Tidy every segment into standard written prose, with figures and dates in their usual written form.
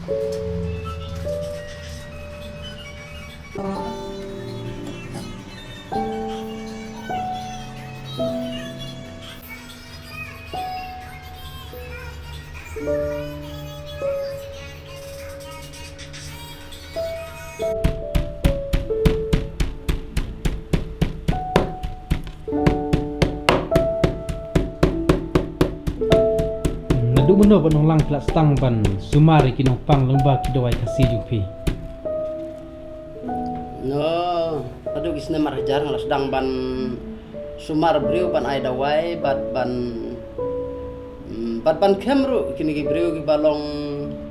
Nadu meno banong lang kelas tang ban sumari kinong pang lomba kidawai kasih jupi. No, aduh kisna marjar ngalas sedang ban sumar beriu ban ai dawai bat ban kemru kini ki beriu ki balong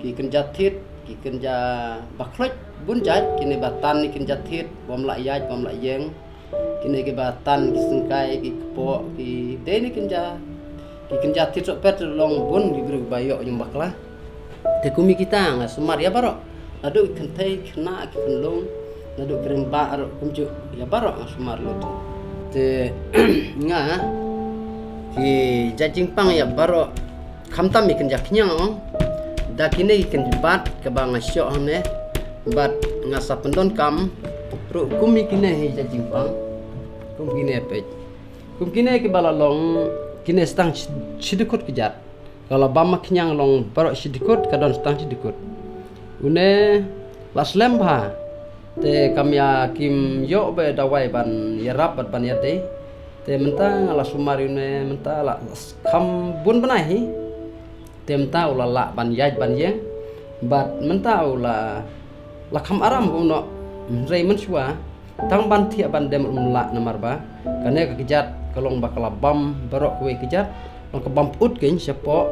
ki kenjatit ki kenja bakloj bunjat kini batan ni kenjatit bom la yaj bom la yeng kini ki batan ki sengkai ki kepo ki deni kenjatit sok pet long bun ki beriu bayok yang bakla te kumi kita ngas sumar ya barok aduh kentai kena ki penlong nadu kering ba aro kumju ya barok ngas sumar lo te nga ki jajing pang ya barok kamtam ikan jaknyang dak ini ikan bat ke bang asyok ne bat ngasa pendon kam ru kum ikine he jajing pang kum kine pe kum kine ke balalong kine stang sidikut kejat kalau bama knyang long barok sidikut kadon stang sidikut une las lembha te kamya kim yo be dawai ban yarap ban yate te mentang ala sumari une mentang ala kam bun banai tem tahu la ban yaj ban yeng bat mentau la kham aram uno rei mensua tang ban thia ban dem la namar ba kane ka kejat kalong bakala bam barok we kejat long ka bam put gen siapo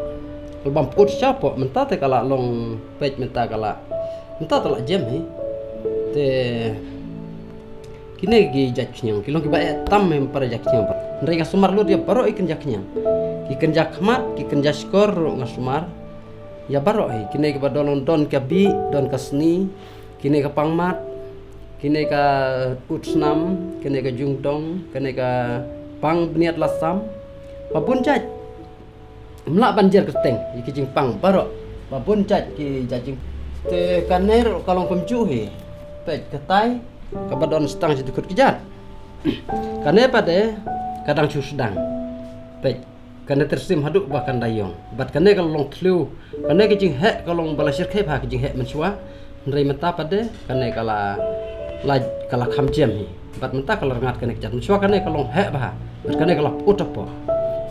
bam put siapo menta te kala long pej menta kala menta tala jem he te kine gi jaknyang kilong ki ba tam mem para jaknyang rei ka sumar lu dia barok ikan jaknyang ikan jakmat ikan jaskor ngasumar ya barok he kine ka badolon don ka bi don ka seni kine ka pangmat kine ka utsnam kine ka jungdong kine ka pang bniat lasam babun jaj mla banjir keteng iki jing pang barok babun jaj ki jajing te kaner kalong pemju he pej ketai ka badon stang sedikit kejat kane pade kadang cu sedang pej kane tersim haduk bahkan dayong bat kane kalong tlu kane kijing hek kalong balasir khe pha kijing hek mensua nrei menta pade kane kala kham jem hi bat menta kala ngat kane kijat mensua kane kalong hek bah bat kane kala utapo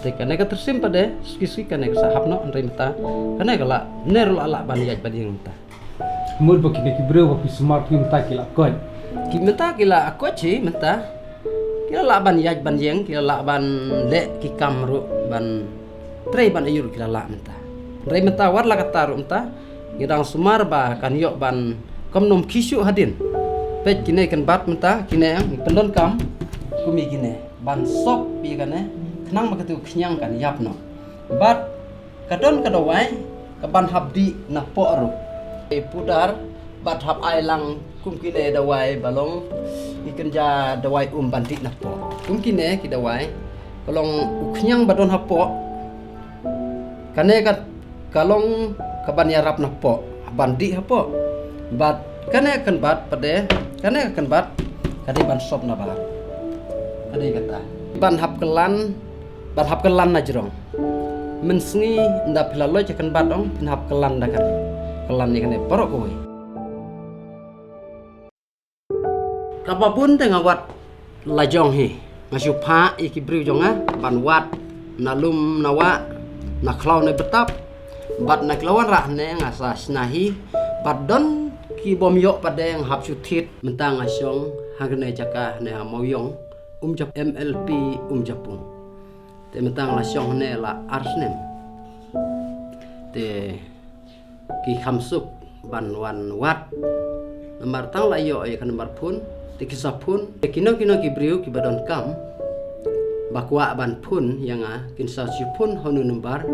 te kane ka tersim pade ski kane ka sahapno nrei menta kane kala nerul ala ban yaj bading menta Mud baki ki bro baki sumar ki menta kila koi. Ki menta kila akochi menta kila la ban yaj ban yeng kila la ban le ki kamru ban trei ban ayur kila la menta rei menta war la kataru menta ngidang sumar ba kan yok ban komnom kisu hadin pej kine kan bat menta kine pendon kam kumi kine ban sop pi kane kenang makatu knyang kan yapno bat kadon kadawai ka ban habdi na poru pudar bat hab ailang kum kine dawai balong ikan ja dawai bantik na po kum kine ki dawai kalong uknyang badon hapo kane kat kalong kaban yarap na po bandi hapo bat kane kan bat pade kane kan bat kade ban sop na bar kade kata ban hab kelan na jerong mensengi nda pilalo jakan batong hab kelan da kan kelan ni kane porok kowe kapapun tengah wat lajong he ngasupa iki briu jonga ban wat nalum nawa naklau ne betap bat naklawan rah ne ngasa snahi bat don ki bom yok padeng hap sutit mentang asyong hagne jaka ne amoyong jap MLP japung te mentang lasyong ne la arsnem te ki khamsuk ban wan wat nomor tang layo ay kan nomor pun te kisapun kino ki briu ki badon kam bakwa ban pun yang a kinsa sipun honu nomor